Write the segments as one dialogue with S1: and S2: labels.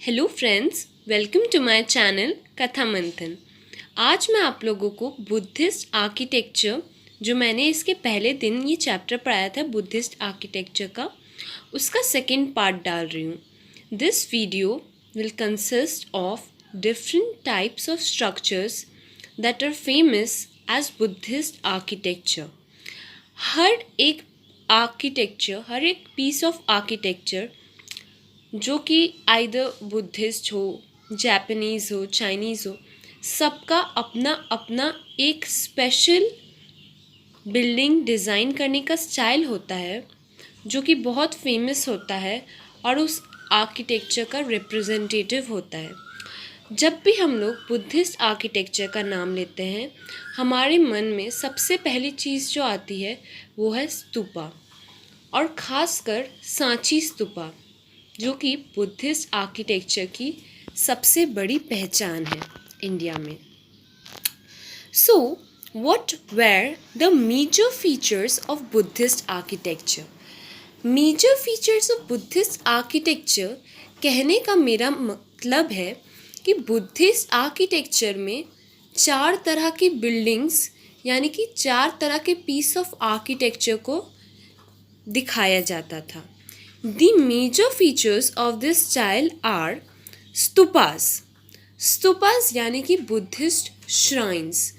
S1: Hello friends, welcome to my channel Katha Manthan. आज मैं आप लोगों को बुद्धिस्ट आर्किटेक्चर, जो मैंने इसके पहले दिन ये चैप्टर पढ़ाया था बुद्धिस्ट आर्किटेक्चर का, उसका सेकंड पार्ट डाल रही हूँ। This video will consist of different types of structures that are famous as Buddhist architecture. हर एक पीस ऑफ आर्किटेक्चर जो कि आइदर बुद्धिस्ट हो, जापानीज़ हो, चाइनीज़ हो, सबका अपना अपना एक स्पेशल बिल्डिंग डिज़ाइन करने का स्टाइल होता है जो कि बहुत फेमस होता है और उस आर्किटेक्चर का रिप्रेजेंटेटिव होता है। जब भी हम लोग बुद्धिस्ट आर्किटेक्चर का नाम लेते हैं, हमारे मन में सबसे पहली चीज़ जो आती है वो है स्तूपा, और ख़ासकर सांची स्तूपा, जो कि बुद्धिस्ट आर्किटेक्चर की सबसे बड़ी पहचान है इंडिया में। So what were the major features of Buddhist architecture? Major features of Buddhist architecture कहने का मेरा मतलब है कि बुद्धिस्ट आर्किटेक्चर में 4 तरह की बिल्डिंग्स, यानी कि 4 तरह के पीस ऑफ आर्किटेक्चर को दिखाया जाता था। The major features of this style are stupas. Stupas यानी कि बुद्धिस्ट श्राइन्स।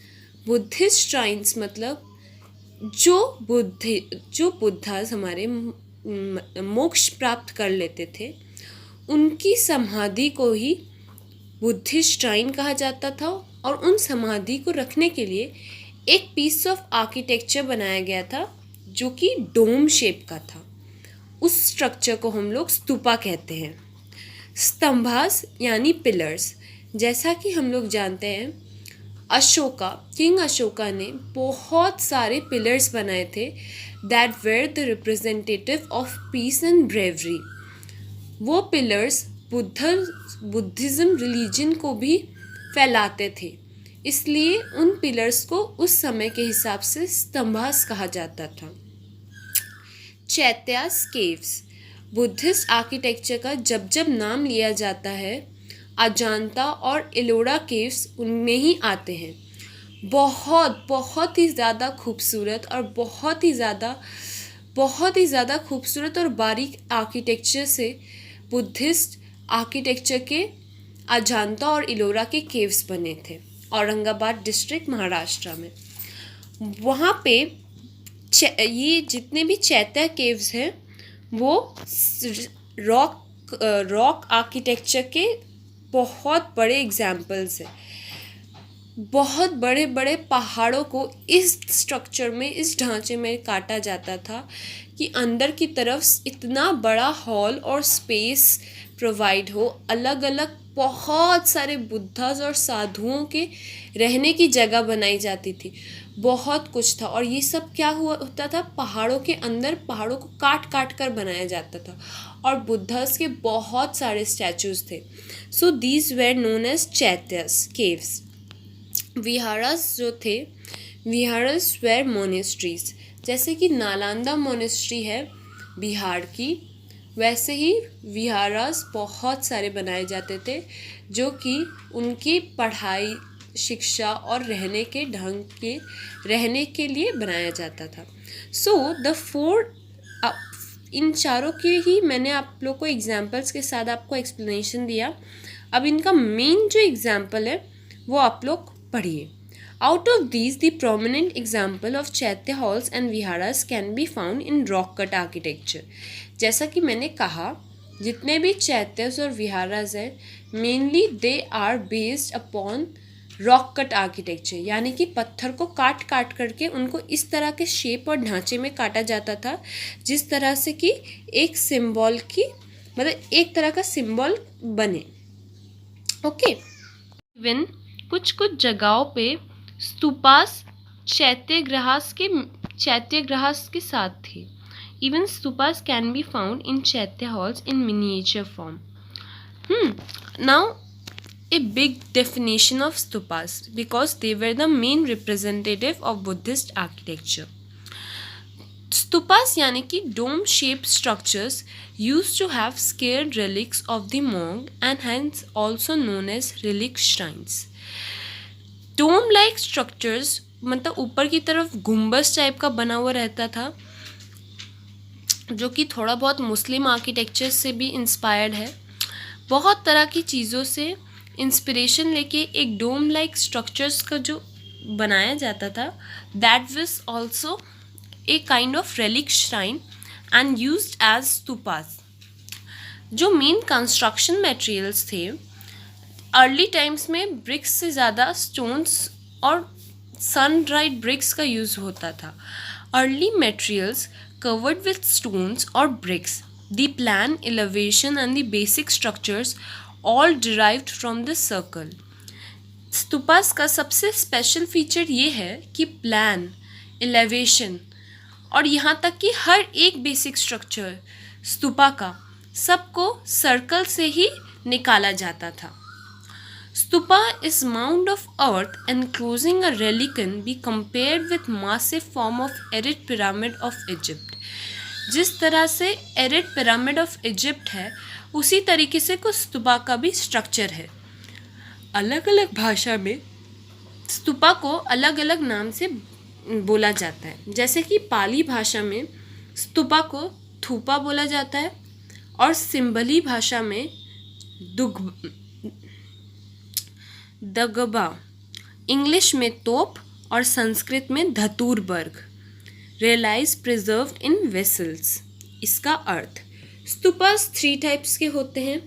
S1: बुद्धिस्ट श्राइन्स मतलब जो बुद्धास हमारे मोक्ष प्राप्त कर लेते थे, उनकी समाधि को ही बुद्धिस्ट श्राइन कहा जाता था, और उन समाधि को रखने के लिए एक पीस ऑफ आर्किटेक्चर बनाया गया था जो कि डोम शेप का था। उस स्ट्रक्चर को हम लोग स्तूपा कहते हैं। स्तंभास यानी पिलर्स, जैसा कि हम लोग जानते हैं किंग अशोका ने बहुत सारे पिलर्स बनाए थे that were the representative of peace and bravery. वो पिलर्स बुद्धिज़्म रिलीजन को भी फैलाते थे, इसलिए उन पिलर्स को उस समय के हिसाब से स्तंभास कहा जाता था। चैत्यास केव्स, बुद्धिस्ट आर्किटेक्चर का जब जब नाम लिया जाता है, अजांता और एलोरा केव्स उनमें ही आते हैं। बहुत ही ज़्यादा खूबसूरत और बहुत ही ज़्यादा खूबसूरत और बारीक आर्किटेक्चर से बुद्धिस्ट आर्किटेक्चर के अजांता और एलोरा के केव्स बने थे औरंगाबाद डिस्ट्रिक्ट, महाराष्ट्र में। वहाँ पे ये जितने भी चैत्य केव्स हैं वो रॉक आर्किटेक्चर के बहुत बड़े एग्जाम्पल्स हैं। बहुत बड़े बड़े पहाड़ों को इस स्ट्रक्चर में, इस ढांचे में काटा जाता था कि अंदर की तरफ इतना बड़ा हॉल और स्पेस प्रोवाइड हो, अलग अलग बहुत सारे बुद्धास और साधुओं के रहने की जगह बनाई जाती थी। बहुत कुछ था, और ये सब क्या होता था, पहाड़ों के अंदर पहाड़ों को काट काट कर बनाया जाता था, और बुद्धास के बहुत सारे स्टैचूज थे। So these were known as chaityas caves. Viharas जो थे, विहारास वेर मोनेस्ट्रीज, जैसे कि नालंदा मोनेस्ट्री है बिहार की, वैसे ही विहारास बहुत सारे बनाए जाते थे जो कि उनकी पढ़ाई, शिक्षा और रहने के लिए बनाया जाता था। इन चारों के ही मैंने आप लोग को एग्जाम्पल्स के साथ आपको एक्सप्लेनेशन दिया। अब इनका मेन जो एग्जाम्पल है वो आप लोग पढ़िए। Out of these, the prominent example of Chaitya halls and viharas can be found in rock cut architecture. जैसा कि मैंने कहा, जितने भी चैत्यस और विहारास हैं, mainly they are based upon rock cut architecture, यानी कि पत्थर को काट काट करके उनको इस तरह के शेप और ढांचे में काटा जाता था जिस तरह से कि एक सिंबल की, मतलब एक तरह का सिंबल बने। ओके, इवन कुछ कुछ जगहों पे स्तूपास चैत्यग्रहास के साथ थे। Even stupas can be found in Chaitya halls in miniature form. Now, a big definition of stupas, because they were the main representative of Buddhist architecture. Stupas यानी कि dome shaped structures use to have sacred relics of the monk and hence also known as relic shrines. Dome like structures मतलब ऊपर की तरफ गुम्बज type का बना हुआ रहता था, जो कि थोड़ा बहुत मुस्लिम आर्किटेक्चर से भी इंस्पायर्ड है। बहुत तरह की चीज़ों से इंस्पिरेशन लेके एक डोम लाइक स्ट्रक्चर्स का जो बनाया जाता था, that was also a kind of relic shrine and used as stupas. जो मेन कंस्ट्रक्शन मटेरियल्स थे अर्ली टाइम्स में ब्रिक्स से ज़्यादा स्टोन्स और सन ड्राइड ब्रिक्स का यूज़ होता था। Early materials covered with stones or bricks. The plan, elevation and the basic structures all derived from the circle. Stupas का सबसे स्पेशल फीचर ये है कि प्लान, एलिवेशन और यहाँ तक कि हर एक बेसिक स्ट्रक्चर स्तूपा का सबको सर्कल से ही निकाला जाता था। Stupa is mound of earth enclosing a relic can be compared with massive form of Erid pyramid of Egypt. जिस तरह से एरिड पिरामिड ऑफ इजिप्ट है उसी तरीके से कुछ स्तूपा का भी स्ट्रक्चर है। अलग अलग भाषा में स्तूपा को अलग अलग नाम से बोला जाता है। जैसे कि पाली भाषा में स्तूपा को थूपा बोला जाता है और सिंबली भाषा में दगबा, इंग्लिश में तोप और संस्कृत में धतूरबर्ग। Relics preserved in vessels. इसका अर्थ स्तूपास 3 टाइप्स के होते हैं,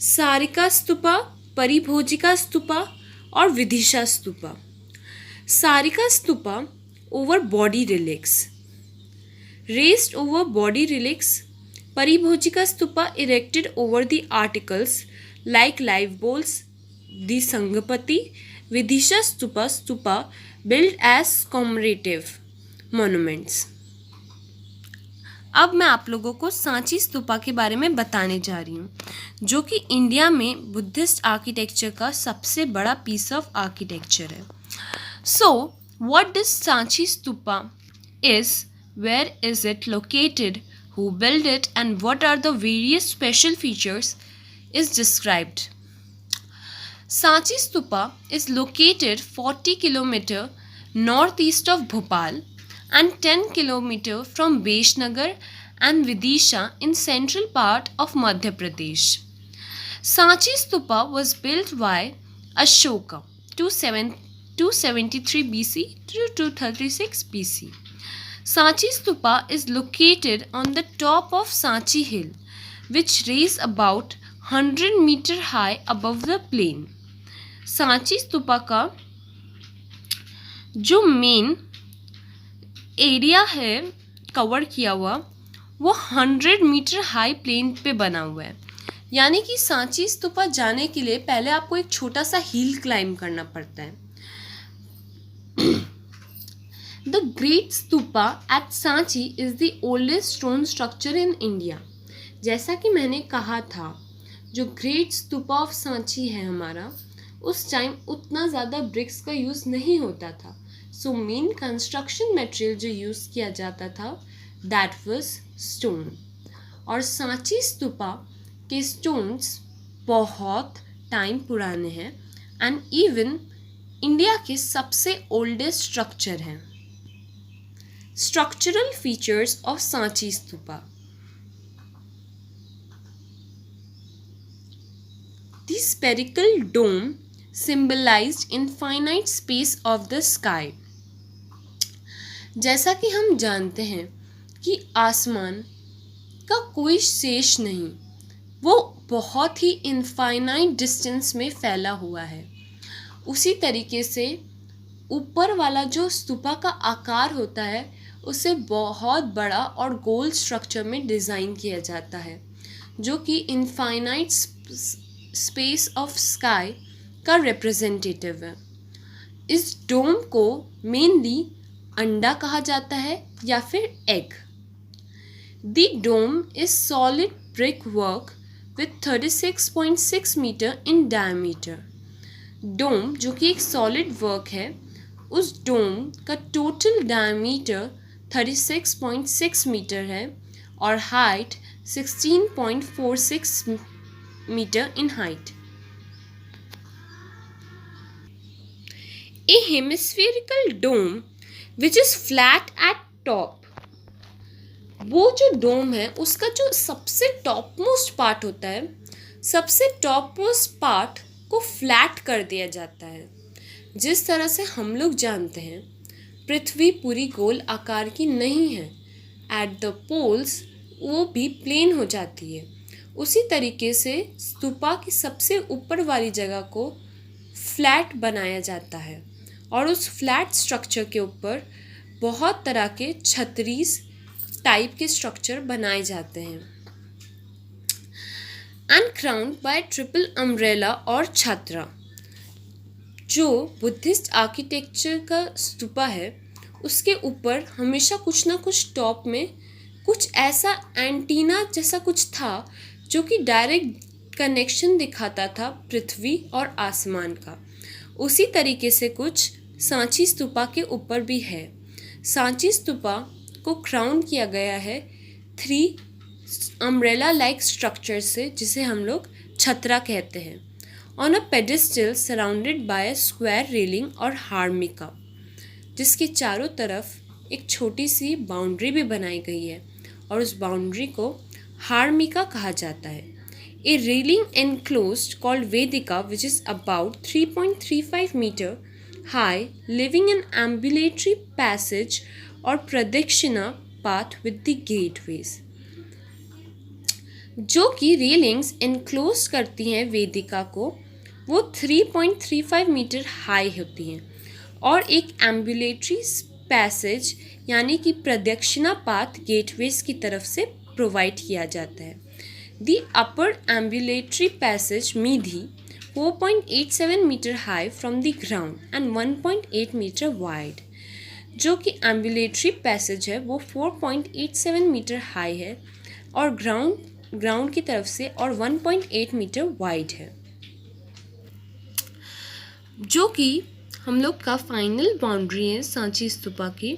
S1: सारिका स्तूपा, परिभोजिका स्तूपा और विदिशा स्तूपा। सारिका stupa over body relics, raised over body relics. परिभोजिका stupa erected over the articles like live bowls the संगपति। Vidisha stupa stupa build as commemorative monuments. अब मैं आप लोगों को सांची स्तूपा के बारे में बताने जा रही हूँ, जो कि इंडिया में बुद्धिस्ट आर्किटेक्चर का सबसे बड़ा पीस ऑफ आर्किटेक्चर है। So what does Sanchi stupa is, where is it located, who build it and what are the various special features is described. Sanchi stupa is located 40 km northeast of Bhopal and 10 km from Besnagar and Vidisha in central part of Madhya Pradesh. Sanchi Stupa was built by Ashoka 273 BC to 236 BC. Sanchi Stupa is located on the top of Sanchi hill, which raise about 100 meter high above the plain. Sanchi stupa का जो main area है cover किया हुआ वो 100 metre high plane पे बना हुआ है। यानी कि सांची स्तूपा जाने के लिए पहले आपको एक छोटा सा हिल क्लाइंब करना पड़ता है। The great stupa at Sanchi is the oldest stone structure in India. जैसा कि मैंने कहा था, जो ग्रेट स्तूपा ऑफ सांची है हमारा, उस टाइम उतना ज़्यादा ब्रिक्स का यूज़ नहीं होता था। सो मेन कंस्ट्रक्शन मटेरियल जो यूज़ किया जाता था दैट वाज स्टोन। और सांची स्तूपा के स्टोन्स बहुत टाइम पुराने हैं एंड इवन इंडिया के सबसे ओल्डेस्ट स्ट्रक्चर हैं। Structural features of Sanchi stupa. The spherical dome symbolized infinite space of the sky. जैसा कि हम जानते हैं कि आसमान का कोई शेष नहीं, वो बहुत ही इनफाइनाइट डिस्टेंस में फैला हुआ है। उसी तरीके से ऊपर वाला जो स्तूपा का आकार होता है उसे बहुत बड़ा और गोल स्ट्रक्चर में डिज़ाइन किया जाता है, जो कि इनफाइनाइट स्पेस ऑफ स्काई का रिप्रेजेंटेटिव है। इस डोम को मेनली अंडा कहा जाता है या फिर egg. The dome is solid brick work with 36.6 metre in diameter. Dome जो कि एक सॉलिड वर्क है, उस डोम का टोटल डायमीटर 36.6 मीटर है और height 16.46 metre in height. A hemispherical dome which is flat at top, वो जो डोम है उसका जो सबसे टॉप मोस्ट पार्ट होता है, सबसे टॉप मोस्ट पार्ट को फ्लैट कर दिया जाता है। जिस तरह से हम लोग जानते हैं पृथ्वी पूरी गोल आकार की नहीं है, एट द पोल्स वो भी प्लेन हो जाती है, उसी तरीके से स्तूपा की सबसे ऊपर वाली जगह को फ्लैट बनाया जाता है और उस फ्लैट स्ट्रक्चर के ऊपर बहुत तरह के छतरीस टाइप के स्ट्रक्चर बनाए जाते हैं। And crowned bye triple umbrella और छात्रा। जो बुद्धिस्ट आर्किटेक्चर का स्तूपा है उसके ऊपर हमेशा कुछ ना कुछ टॉप में कुछ ऐसा एंटीना जैसा कुछ था जो कि डायरेक्ट कनेक्शन दिखाता था पृथ्वी और आसमान का। उसी तरीके से कुछ सांची स्तूपा के ऊपर भी है। सांची स्तूपा को क्राउन किया गया है 3 अम्ब्रेला लाइक स्ट्रक्चर से, जिसे हम लोग छतरा कहते हैं, on a pedestal surrounded by square railing और हार्मिका, जिसके चारों तरफ एक छोटी सी बाउंड्री भी बनाई गई है और उस बाउंड्री को हार्मिका कहा जाता है। A railing enclosed called vedika which is about 3.35 metre high, living in ambulatory passage और pradakshina path with the gateways. जो कि रेलिंग्स एनक्लोज करती हैं वेदिका को, वो 3.35 मीटर हाई होती हैं और एक एम्बुलेटरी पैसेज यानी कि प्रदक्षिणा पाथ गेटवेज की तरफ से प्रोवाइड किया जाता है। द अपर एम्बुलेटरी पैसेज मीधी 4.87 metre high from the ground and 1.8 metre wide. जो कि एम्बुलेटरी पैसेज है वो 4.87 मीटर हाई है और ग्राउंड की तरफ से और 1.8 मीटर वाइड है। जो कि हम लोग का फाइनल बाउंड्री है सांची स्तूपा की।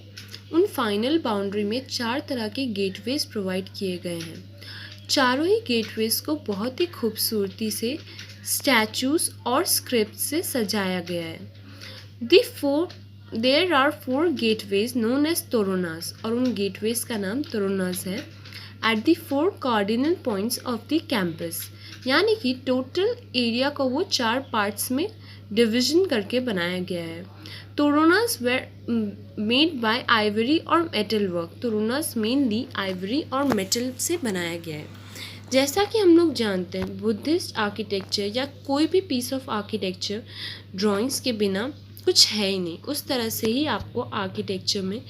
S1: उन फाइनल बाउंड्री में 4 तरह के गेटवेज प्रोवाइड किए गए हैं। चारों ही गेटवेज को बहुत ही खूबसूरती से स्टैचूज और स्क्रिप्ट से सजाया गया है। There are 4 gateways known as toranas, और उन गेटवेज का नाम तोरोनास है, at the 4 cardinal points of the campus, यानी कि टोटल एरिया को वो 4 पार्ट्स में डिवीजन करके बनाया गया है। तोरोनास वेर मेड बाय आइवरी और मेटल वर्क। तोरोनास मेनली आइवरी और मेटल से बनाया गया है। जैसा कि हम लोग जानते हैं बुद्धिस्ट आर्किटेक्चर या कोई भी पीस ऑफ आर्किटेक्चर ड्राइंग्स के बिना कुछ है ही नहीं। उस तरह से ही आपको आर्किटेक्चर में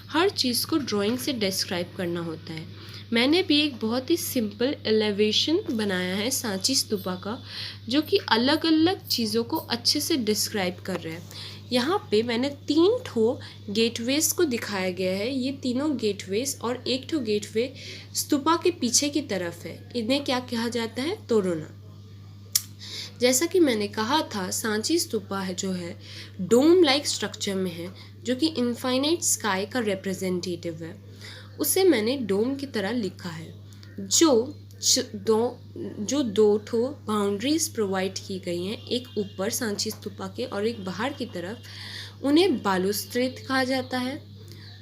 S1: हर चीज़ को ड्राइंग से डिस्क्राइब करना होता है। मैंने भी एक बहुत ही सिंपल एलिवेशन बनाया है सांची स्तूपा का, जो कि अलग अलग चीज़ों को अच्छे से डिस्क्राइब कर रहा है। यहाँ पे मैंने 3 ठो गेटवेज को दिखाया गया है। ये तीनों गेटवेज और एक ठो गेटवे स्तूपा के पीछे की तरफ है। इन्हें क्या कहा जाता है? तोरोना। जैसा कि मैंने कहा था सांची स्तूपा है जो है डोम लाइक स्ट्रक्चर में है, जो कि इनफाइनाइट स्काई का रिप्रेजेंटेटिव है। उसे मैंने डोम की तरह लिखा है। जो दो ठो बाउंड्रीज प्रोवाइड की गई हैं, एक ऊपर सांची स्तूपा के और एक बाहर की तरफ, उन्हें बालुस्ट्रेड कहा जाता है।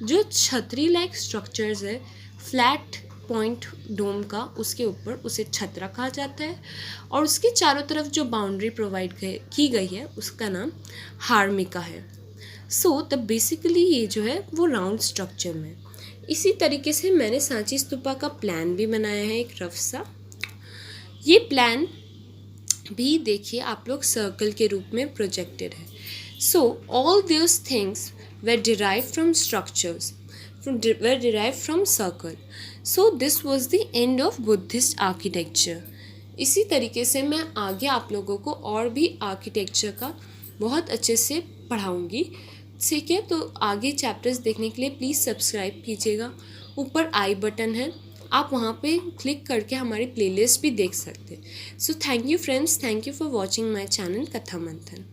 S1: जो छतरी लाइक स्ट्रक्चर्स है फ्लैट पॉइंट डोम का, उसके ऊपर उसे छतरा कहा जाता है और उसके चारों तरफ जो बाउंड्री प्रोवाइड की गई है उसका नाम हार्मिका है। सो तब बेसिकली ये जो है वो राउंड स्ट्रक्चर में। इसी तरीके से मैंने सांची स्तूपा का प्लान भी बनाया है, एक रफ सा। ये प्लान भी देखिए आप लोग सर्कल के रूप में प्रोजेक्टेड है। So all this things were derived from structures, were derived from circle. So this was the end of Buddhist architecture. इसी तरीके से मैं आगे आप लोगों को और भी आर्किटेक्चर का बहुत अच्छे से पढ़ाऊँगी। ठीक है, तो आगे चैप्टर्स देखने के लिए प्लीज़ सब्सक्राइब कीजिएगा। ऊपर आई बटन है, आप वहाँ पे क्लिक करके हमारी प्लेलिस्ट भी देख सकते हैं। So thank you friends, thank you for watching my channel Katha मंथन।